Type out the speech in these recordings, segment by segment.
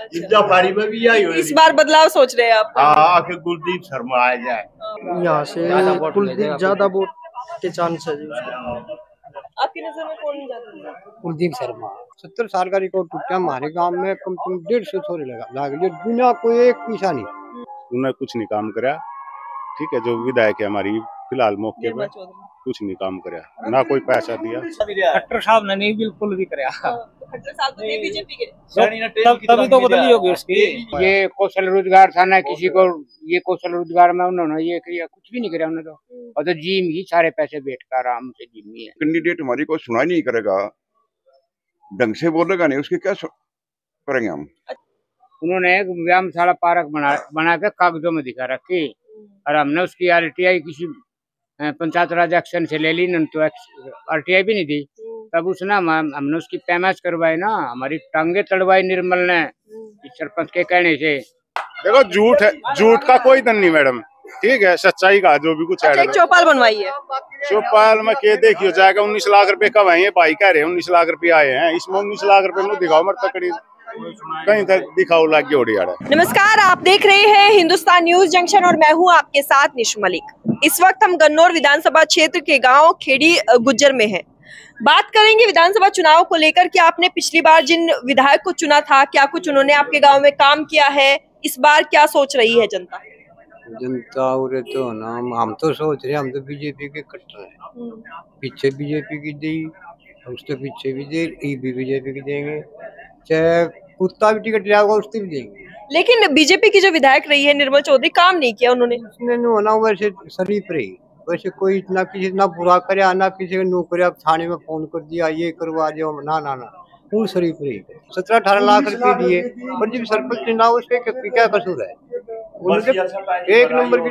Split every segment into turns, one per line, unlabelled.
अच्छा। पारी में भी आई
इस बार बदलाव सोच रहे हैं आप?
हाँ, कि कुलदीप शर्मा आ जाए।
यहाँ से कुलदीप ज्यादा वोट के चांस है जी उसका।
आपकी नजर में कौन ज्यादा?
कुलदीप शर्मा 70 साल का रिकॉर्ड टूट गया हमारे गांव में, कम से कम 150 थोड़े लाग लिए बिना कोई एक पैसा नहीं।
उन्होंने कुछ नहीं काम करा। ठीक है, जो विधायक है हमारी फिलहाल मौके पे कुछ नहीं काम करा, ना कोई पैसा दिया।
खट्टर साहब ने नहीं बिल्कुल भी करा।
खट्टर साहब तो बीजेपी के,
तभी तो बदली होगी उसकी।
ये कौशल रोजगार था ना किसी को, ये कौशल रोजगार में उन्होंने ये किया, कुछ भी नहीं करा उन्होंने तो। और तो जिम ही सारे पैसे बेच कर आराम से जिम ही है।
कैंडिडेट हमारी कोई सुनाई नहीं करेगा, ढंग से बोलेगा नहीं, उसके क्या करेंगे हम।
उन्होंने एक व्यायामशाला पार्क बना के कागजों में दिखा रखी, और हमने उसकी RTI किसी पंचायत राज एक्शन से ले ली न, तो RTI भी नहीं दी। तब उसने हमने उसकी पैमाइश करवाई ना, हमारी टांगे तड़वाई निर्मल ने सरपंच के कहने से।
देखो झूठ है, झूठ का कोई दन नहीं मैडम, ठीक है, सच्चाई का जो भी कुछ है।
चौपाल बनवाई है,
चौपाल में के देखियो जाएगा 19 लाख रुपए कब आए हैं, भाई कह रहे हैं 19 लाख रुपए आए हैं, इसमें 19 लाख रुपए में दिखाओ मर तकड़ी कहीं तक दिखाओ लागी ओडिया।
नमस्कार, आप देख रहे हैं हिंदुस्तान न्यूज जंक्शन और मैं हूं आपके साथ निशु मलिक। इस वक्त हम गन्नौर विधानसभा क्षेत्र के गांव खेड़ी गुज्जर में हैं। बात करेंगे विधानसभा चुनाव को लेकर कि आपने पिछली बार जिन विधायक को चुना था, क्या कुछ उन्होंने आपके गांव में काम किया है, इस बार क्या सोच रही है जनता?
जनता उरे तो ना, हम तो सोच रहे हैं, हम तो बीजेपी के कट्टर हैं। पीछे बीजेपी की दी, उसके पीछे भी दे, भी बीजेपी की देंगे, चाहे कुत्ता भी टिकट जाएगा उससे भी देंगे।
लेकिन बीजेपी की जो विधायक रही है निर्मल चौधरी, काम नहीं किया उन्होंने।
उसने ना वैसे शरीफ रही, वैसे कोई इतना किसी ना बुरा करे ना किसी को नौकरी थाने में फोन कर दिया ये करवा दिया, ना ना ना, वो शरीफ रही। 17-18 लाख रुपए दिए, पर जब सरपंच चुनाव उसके क्या कसूर है? एक नंबर की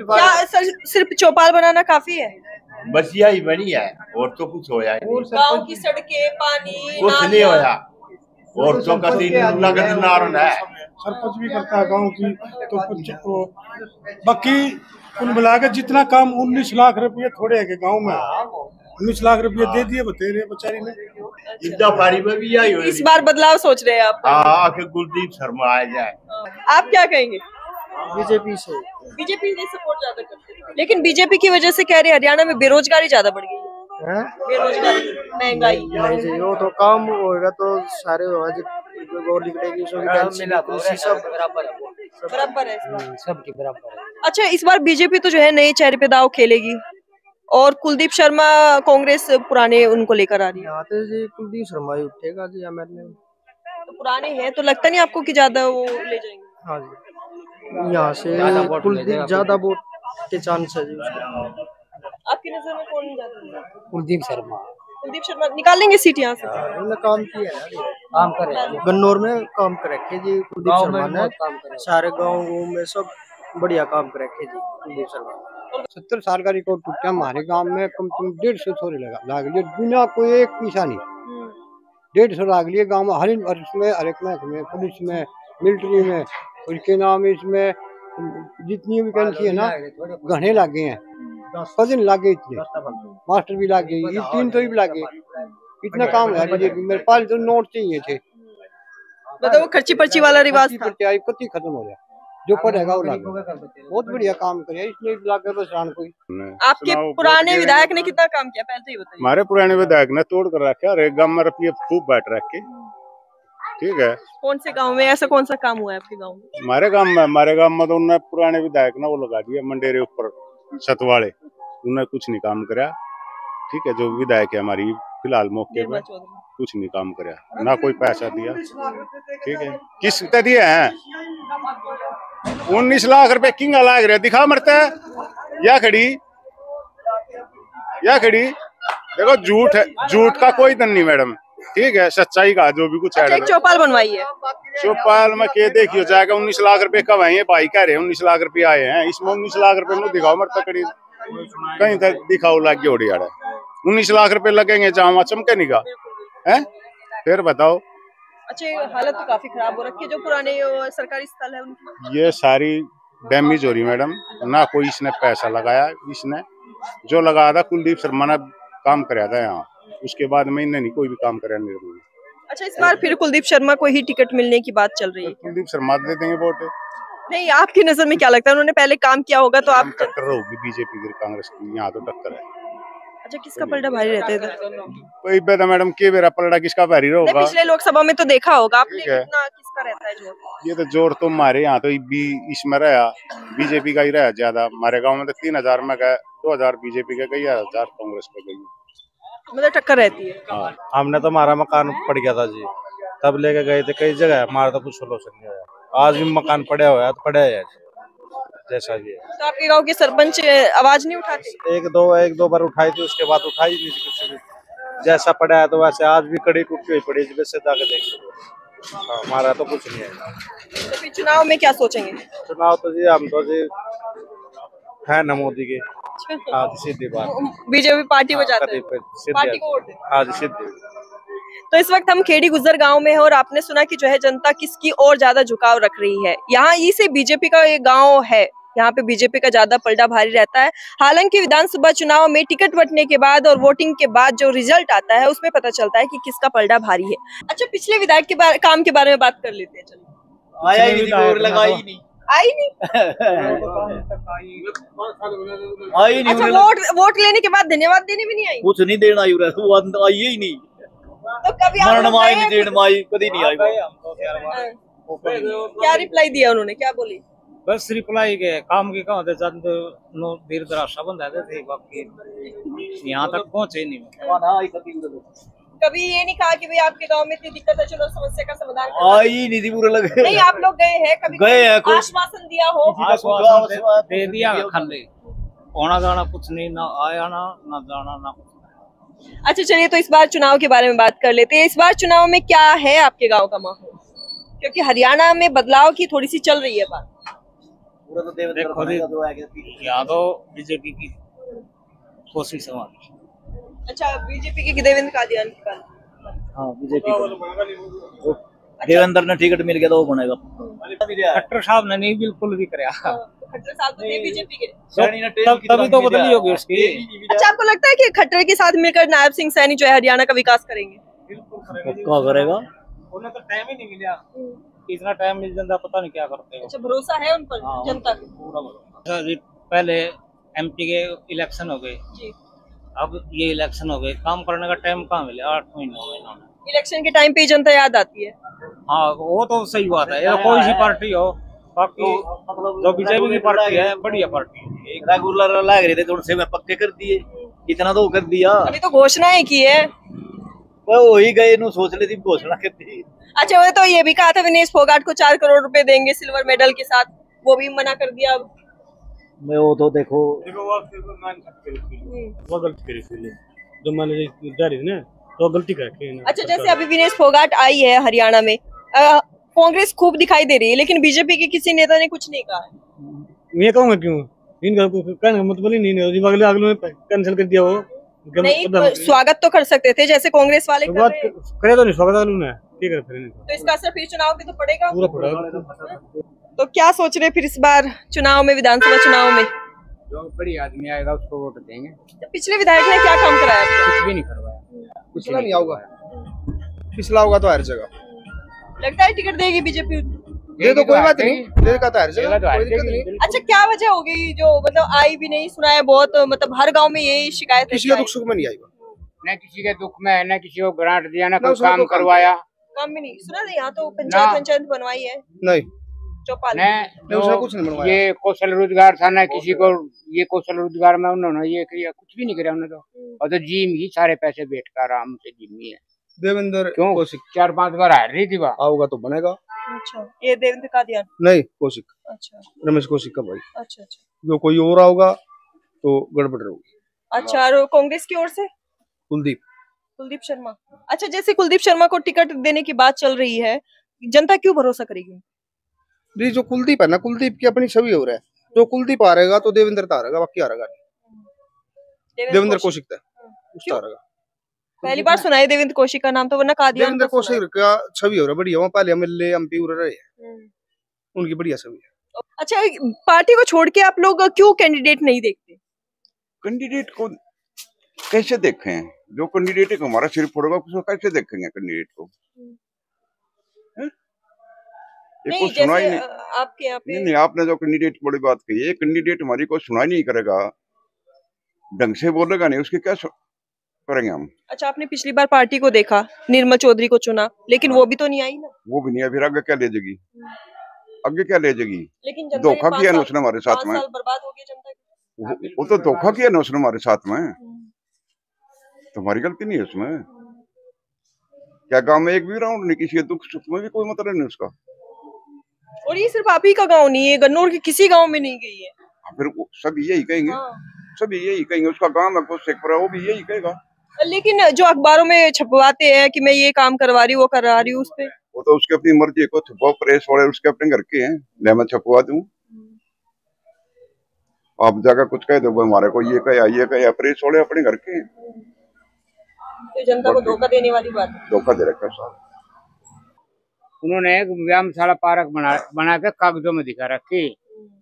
क्या सिर्फ चौपाल बनाना काफी है?
बस यही बनी है, और तो कुछ होया नहीं।
गांव की सड़कें, पानी
कुछ नहीं होया, और तो कभी नगद नारण है।
सरपंच भी करता है गांव की, तो कुछ तो बाकी कुल मिलाकर जितना काम 19 लाख रुपये थोड़े है गांव में, 19 लाख रुपये दे दिए बतेरे बेचारी ने।
इतना पारी में भी आई।
इस बार बदलाव सोच रहे हैं आप?
हाँ, कि कुलदीप शर्मा आ जाए।
आप क्या कहेंगे?
बीजेपी से,
बीजेपी ने सपोर्ट ज्यादा करते हैं, लेकिन बीजेपी की वजह से कह रहे हरियाणा में बेरोजगारी ज्यादा बढ़ गई है। बेरोजगारी, महंगाई,
वो तो काम होगा तो सारे और निकलेगी, सब
बराबर है,
सबकी बराबर है।
अच्छा, इस बार बीजेपी तो जो है नए चेहरे पे दाव खेलेगी, और कुलदीप शर्मा कांग्रेस पुराने उनको लेकर आ रही है।
आते जी कुलदीप शर्मा ही उठेगा जी,
तो पुराने हैं तो लगता नहीं आपको कि ज्यादा वो ले जाएंगे?
हाँ जी, यहाँ से कुलदीप ज्यादा वोट के चांस है जी उसका।
आपकी नजर में कौन ज्यादा?
कुलदीप शर्मा।
कुलदीप शर्मा निकाल लेंगे सीट यहाँ से?
उन्होंने काम किया है, काम करे गन्नौर में, काम कर रखे जी कुलदीप शर्मा ने, सारे गाँव में सब बढ़िया काम कर रखे जी कुलदीप शर्मा। 70 साल का रिकॉर्ड टूट गया हमारे गांव में, कम से कम 150 थोड़े लाग लिए बिना कोई एक पैसा नहीं। 150 लाग लिए गाँव में, हर इसमें, हर एक में, पुलिस में, मिलिट्री में, उसके नाम इसमें जितनी वैकेंसी है ना घने लागे हैं, 10 दिन लागे, इतने मास्टर भी लागे, ये 3 तो भी लागे, इतना काम है बीजेपी। मेरे पास तो नोट चाहिए थे,
मतलब वो खर्ची पर्ची वाला रिवाज था,
कति खत्म हो गया, जो पढ़ेगा वो लागे। बहुत बढ़िया काम करे, इसलिए लागे परेशान कोई।
आपके पुराने विधायक ने कितना काम किया पहले ही बताइए?
हमारे पुराने विधायक ने तोड़ कर रखा है, गाँव में रुपये खूब बैठ रखे, ठीक है।
कौन से गांव में ऐसा कौन सा काम हुआ है आपके गांव में?
हमारे गांव में तो उन्होंने पुराने विधायक ना वो लगा दिया मंडेरे ऊपर छतवाड़े, उन्होंने कुछ नहीं काम करा। ठीक है, जो विधायक है हमारी फिलहाल मौके पे कुछ नहीं काम करा, ना कोई पैसा दिया। ठीक है, किस दिए हैं 19 लाख रुपए किंगा लाग रहे, दिखा मरता है या खड़ी। देखो झूठ है, झूठ का कोई दन नहीं मैडम, ठीक है, सच्चाई का जो भी कुछ है।
चौपाल बनवाई है,
चौपाल में के देखियो जाएगा 19 लाख रुपए कब आए हैं, भाई कह रहे हैं 19 लाख रुपए आए हैं, इसमें 19 लाख रुपए में दिखाओ मर तकड़ी कहीं तक दिखाओ लागी ओडिया। 19 लाख रुपए लगेंगे जहाँ चमके निका है, फिर बताओ।
अच्छा, हालत तो काफी खराब हो रखी है जो पुराने सरकारी स्थल है उनकी,
ये सारी डैमेज हो रही मैडम, ना कोई इसने पैसा लगाया, इसने जो लगाया था कुलदीप शर्मा ने काम कराया था यहाँ, उसके बाद में इन्हें नहीं कोई भी काम कराया निर्मल।
अच्छा, इस बार फिर कुलदीप शर्मा को ही टिकट मिलने की बात चल रही है।
कुलदीप शर्मा दे देंगे वोट।
नहीं, आपकी नजर में क्या लगता है, उन्होंने पहले काम किया होगा तो आप?
टक्कर होगी बीजेपी की कांग्रेस की, यहाँ तो टक्कर है।
अच्छा, किसका पलड़ा भारी रहता है इधर?
कोई बेटा मैडम के बेरा पलड़ा किसका भारी
नहीं,
होगा?
पिछले लोकसभा में तो देखा होगा आपने,
ठीक है।
कितना किसका रहता है जोर?
ये तो जोर तो हमारे यहाँ तो इसमें रहा बीजेपी का ही रहा ज्यादा। हमारे गांव में तो 3000 में गए, 2000 बीजेपी के गई, 1000 कांग्रेस पे गई।
मतलब टक्कर रहती है।
हाँ, हमने तो हमारा मकान पड़ गया था जी, तब लेके गए थे कई जगह, हमारा तो कुछ सोल्यूशन नहीं आया। आज भी मकान पड़ा हुआ है तो पड़ा है जैसा भी है।
तो आपके गांव के सरपंच आवाज नहीं उठाते?
एक दो बार उठाई थी, उसके बाद उठाई नहीं थी किसी भी। जैसा पड़ा है तो वैसे आज भी कड़ी टूटी हुई पड़ी है, से जाके देख सकते। हाँ, हमारा तो कुछ नहीं है।
तो फिर चुनाव में क्या सोचेंगे?
चुनाव तो जी हम तो जी है न मोदी के। हाँ जी, सीधी बात।
बीजेपी पार्टी को जाते हैं, पार्टी को वोट देते हैं।
हाँ जी, सीधी।
तो इस वक्त हम खेड़ी गुजर गांव में हैं और आपने सुना कि जो है जनता किसकी और ज्यादा झुकाव रख रही है। यहाँ इसे बीजेपी का ये गांव है, यहाँ पे बीजेपी का ज्यादा पलड़ा भारी रहता है। हालांकि विधानसभा चुनाव में टिकट बंटने के बाद और वोटिंग के बाद जो रिजल्ट आता है उसमें पता चलता है कि किसका पलड़ा भारी है। अच्छा, पिछले विधायक के काम के बारे में बात कर लेते हैं। चलो,
आया ही नहीं, और लगाई ही नहीं,
आई नहीं।
आई नहीं।
अच्छा, वोट लेने के बाद धन्यवाद देने भी नहीं आई?
कुछ नहीं देना आई, वो आई ही नहीं।
तो कभी आप
मरण माई नहीं देण माई कभी नहीं आई।
क्या रिप्लाई दिया उन्होंने, क्या बोली?
बस रिप्लाई के काम के कहाँ थे, चंद नो धीरे धीरे बंद आते थे, बाकी यहाँ तक पहुँचे नहीं।
कभी ये नहीं कहा कि भाई आपके गांव में इतनी दिक्कत है, चलो समस्या का समाधान
आई नहीं थी, पूरे लगे
नहीं? आप लोग गए हैं कभी?
गए हैं, कोई
आश्वासन दिया हो?
आश्वासन दे दिया, खाली आना जाना कुछ नहीं, ना आया ना जाना ना कुछ।
अच्छा, चलिए, तो इस बार चुनाव के बारे में बात कर लेते हैं। इस बार चुनाव में क्या है आपके गांव का माहौल, क्योंकि हरियाणा में बदलाव की थोड़ी सी चल रही है बात।
देखो यहाँ तो बीजेपी की कोशिश है।
अच्छा, बीजेपी के देवेंद्र कादियान की बात।
हाँ, बीजेपी देवेंद्र ने टिकट मिल गया तो वो बनेगा।
खट्टर साहब ने नहीं बिल्कुल भी कराया।
खट्टर साहब तो थे बीजेपी के,
तभी तो बदली होगी उसकी।
अच्छा, आपको लगता है कि खट्टर के साथ मिलकर नायब सिंह सैनी जो है हरियाणा का विकास करेंगे?
क्या करेगा?
उन्हें तो टाइम ही नहीं मिला, इतना टाइम मिल जाता पता नहीं क्या करते हो।
अच्छा, भरोसा है उन पर जनता को?
पूरा भरोसा। पहले एमपी के इलेक्शन हो गए जी, अब ये इलेक्शन हो गए, काम करने का टाइम कहाँ मिले? 8 महीने हो गए।
इलेक्शन के टाइम पे जनता याद आती है।
हाँ, वो तो सही बात है, कोई सी पार्टी हो, बाकी जो बीजेपी की पार्टी है बढ़िया पार्टी है।
रेगुलर लग रहे थे तो उनसे पक्के कर दिए, इतना तो कर दिया।
अभी तो घोषणाएं की है,
वो ही गए नु सोच लेती घोषणा कर दी।
अच्छा, वो तो ये भी कहा था विनेश फोगाट को 4 करोड़ रुपए देंगे सिल्वर मेडल के साथ, वो भी मना कर दिया।
मैं वो तो देखो
वो गलती करी थी जो मैंने जा रही थी ना, तो गलती करके।
अच्छा, जैसे अभी विनेश फोगाट आई है हरियाणा में, कांग्रेस खूब दिखाई दे रही है, लेकिन बीजेपी के किसी नेता ने कुछ नहीं कहा है।
मैं कहूँगा क्यों, इनका कहने का मतलब ही नहीं है, अगले कैंसिल कर दिया वो।
नहीं, स्वागत तो कर सकते थे जैसे कांग्रेस वाले कर रहे हैं।
करे तो नहीं स्वागत उन्होंने, ठीक है फिर
तो इसका असर फिर चुनाव पे तो पड़ेगा
पूरा पड़ेगा।
तो क्या सोच रहे फिर इस बार चुनाव में, विधानसभा चुनाव में?
जो बड़ी आदमी आएगा उसको वोट देंगे।
तो पिछले विधायक ने क्या काम कराया आपको?
कुछ भी नहीं करवाया,
कुछ नहीं होगा, पिछला होगा तो हर जगह
लगता है टिकट देगी बीजेपी?
ये तो कोई बात नहीं, देगा तो हर जगह, कोई दिक्कत नहीं।
अच्छा, क्या वजह हो गई जो मतलब आई भी नहीं? सुना है बहुत, मतलब हर गांव में यही शिकायत है।
किसी का दुख सुख में नहीं आएगा,
न किसी के दुख में, न किसी को ग्रांट दिया, न कोई काम करवाया।
काम भी नहीं सुना था, यहाँ तो पंचायत बनवाई है
नहीं,
चौपाल
कुछ नहीं बनवाया।
ये कौशल रोजगार था ना किसी को, ये कौशल रोजगार में उन्होंने ये किया, कुछ भी नहीं किया उन्होंने तो। और तो जिम ही सारे पैसे बेच कर आराम से जिम ही है।
देवेंद्र
क्यों
कौशिक
4-5 बार हार रही थी वहाँ,
आओगा तो बनेगा।
अच्छा, ये देवेंद्र कादियान
नहीं, कौशिक,
अच्छा,
रमेश कौशिक का भाई।
अच्छा अच्छा,
जो कोई और आओगा तो गड़बड़ होगी।
अच्छा, और कांग्रेस की ओर से कुलदीप शर्मा। अच्छा, जैसे कुलदीप शर्मा को टिकट देने की बात चल रही है, जनता क्यों भरोसा करेगी?
जी, जो कुलदीप है ना, कुलदीप की अपनी छवि हो रहा है, जो कुलदीप आ रहेगा तो देवेंद्र तो आ रहेगा, बाकी आ रहेगा नहीं। देवेंद्र कौशिक था उसका आ रहेगा।
पहली बार सुना है देवेंद्र कौशिक का नाम, तो वरना कादियान
देवेंद्र कौशिक का छवि हो रहा है बढ़िया, वहाँ पहले एमएलए एमपी रहे, उनकी बढ़िया छवि है।
अच्छा, पार्टी को छोड़ के आप लोग क्यों कैंडिडेट नहीं देखते?
कैंडिडेट को कैसे देखें, जो कैंडिडेट एक हमारा सिर फोड़ेगा उसको कैसे देखेंगे कैंडिडेट को? ये
नहीं,
कुछ सुना ही
जैसे
नहीं।
आपके यहाँ पे
नहीं, आपने जो कैंडिडेट की बड़ी बात कही है, कैंडिडेट हमारी को सुनाई नहीं करेगा, ढंग से बोलेगा नहीं, उसकी क्या करेंगे हम?
अच्छा, आपने पिछली बार पार्टी को देखा, निर्मल चौधरी को चुना, लेकिन वो भी तो नहीं आई ना।
वो भी नहीं है, फिर आगे क्या ले जाएगी? आगे क्या ले जाएगी?
लेकिन जनता
धोखा
ने
किया ना
5
उसने हमारे साथ
5
में।
साल बर्बाद हो गए जनता के।
वो तो धोखा किया ना उसने हमारे साथ में, तुम्हारी गलती नहीं है उसमें। क्या गांव में एक भी राउंड नहीं, किसी के दुख सुख में भी कोई मतलब नहीं उसका।
और ये सिर्फ आप ही का गांव नहीं है, गन्नौर के किसी गांव में नहीं गई है।
फिर सभी यही कहेंगे, सभी यही कहेंगे, उसका गांव है कुछ शेखपुरा, वो भी यही कहेगा।
लेकिन जो अखबारों में छपवाते हैं कि मैं ये काम करवा रही हूँ, वो करवा रही हूँ, उस पे
वो तो उसकी अपनी मर्जी को छपवा, प्रेस वाले उसके अपने घर के हैं, ले मैं छपवा दूं। आप जाकर कुछ कह दो हमारे को, ये कहे, प्रेस वाले अपने घर के हैं।
तो जनता को धोखा देने वाली बात है।
धोखा दे रखा साहब।
उन्होंने एक व्यायामशाला पार्क बना के कागजों में दिखा रखी,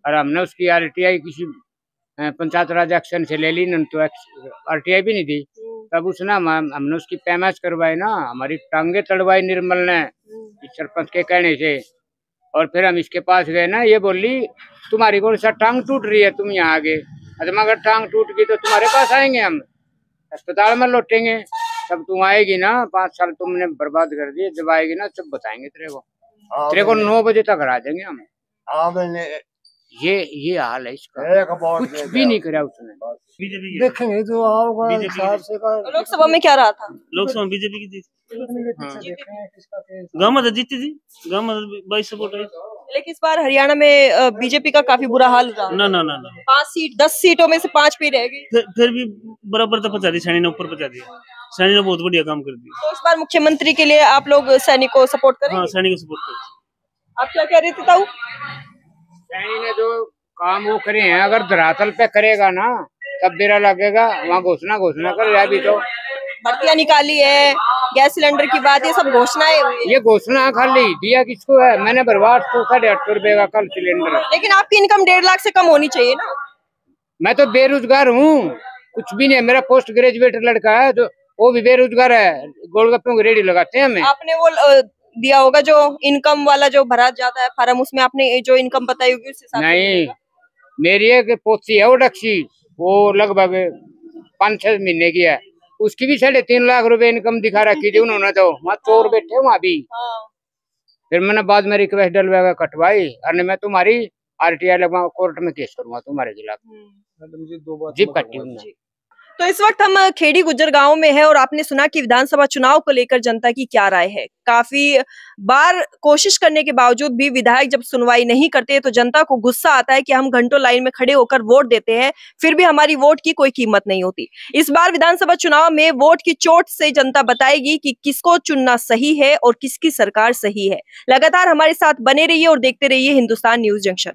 और हमने उसकी RTI किसी पंचायत राज एक्शन से ले ली न, तो RTI भी नहीं दी। तब उसने हमने उसकी पैमाइश करवाई ना, हमारी टांगे तड़वाई निर्मल ने इस सरपंच के कहने से। और फिर हम इसके पास गए ना, ये बोली तुम्हारी कौन सा टांग टूट रही है, तुम यहाँ आगे। अगर टांग टूट गई तो तुम्हारे पास आएंगे, हम अस्पताल में लौटेंगे, तब तुम आएगी ना। 5 साल तुमने बर्बाद कर दिए, जब आएगी ना तब बताएंगे तेरे को 9 बजे तक हरा देंगे हम। ये हाल है इसका, कुछ भी नहीं करा उसने।
देखेंगे तो आओगा हिसाब से का।
लोकसभा में क्या रहा था?
लोकसभा बीजेपी की गांव में जीती थी, गांव में 22 सपोर्ट है।
लेकिन इस बार हरियाणा में बीजेपी का काफी बुरा हाल रहा।
ना ना ना
10 सीटों में से 5 पे रह गई।
फिर भी बराबर तो पहुंचा दी, सैनी ने ऊपर पहुंचा दिया। सैनी ने बहुत बढ़िया काम कर दिया।
तो इस बार मुख्यमंत्री के लिए आप लोग सैनिक को सपोर्ट करेंगे?
हाँ, सैनी को सपोर्ट करेंगे।
आप क्या कह रहे थे ताऊ?
सैनी ने जो काम वो करे हैं, अगर धरातल पे करेगा ना तब बेरा लगेगा। वहाँ घोषणा कर रहा है, अभी तो
भर्तियां निकाली है, गैस सिलेंडर की बात, ये सब घोषणाएं हुई है।
ये घोषणा खाली दिया किसको है? मैंने बर्बाद तो 850 रुपए का कल सिलेंडर।
लेकिन आपकी इनकम 1.5 लाख से कम होनी चाहिए ना।
मैं तो बेरोजगार हूँ, कुछ भी नहीं। मेरा पोस्ट ग्रेजुएट लड़का है, तो वो भी बेरोजगार है, गोलगप्पों की रेडी लगाते हैं हमें।
आपने वो दिया होगा जो इनकम वाला जो भरा जाता है फार्म, उसमें आपने जो इनकम बताई होगी उस हिसाब से?
नहीं, मेरी एक पोती है वो डक्सी, वो लगभग 5-6 महीने की है, उसकी भी 3.5 लाख रुपए इनकम दिखा रखी थी उन्होंने। तो वहाँ चोर बैठे वहाँ भी। फिर मैंने बाद में रिक्वेस्ट डलवा कटवाई, और मैं तुम्हारी RTI लगवा कोर्ट में केस करूंगा तुम्हारे खिलाफ। जीप कटी उन्होंने।
तो इस वक्त हम खेड़ी गुज्जर गांव में है और आपने सुना कि विधानसभा चुनाव को लेकर जनता की क्या राय है। काफी बार कोशिश करने के बावजूद भी विधायक जब सुनवाई नहीं करते तो जनता को गुस्सा आता है कि हम घंटों लाइन में खड़े होकर वोट देते हैं, फिर भी हमारी वोट की कोई कीमत नहीं होती। इस बार विधानसभा चुनाव में वोट की चोट से जनता बताएगी कि किसको चुनना सही है और किसकी सरकार सही है। लगातार हमारे साथ बने रहिए और देखते रहिए हिंदुस्तान न्यूज जंक्शन।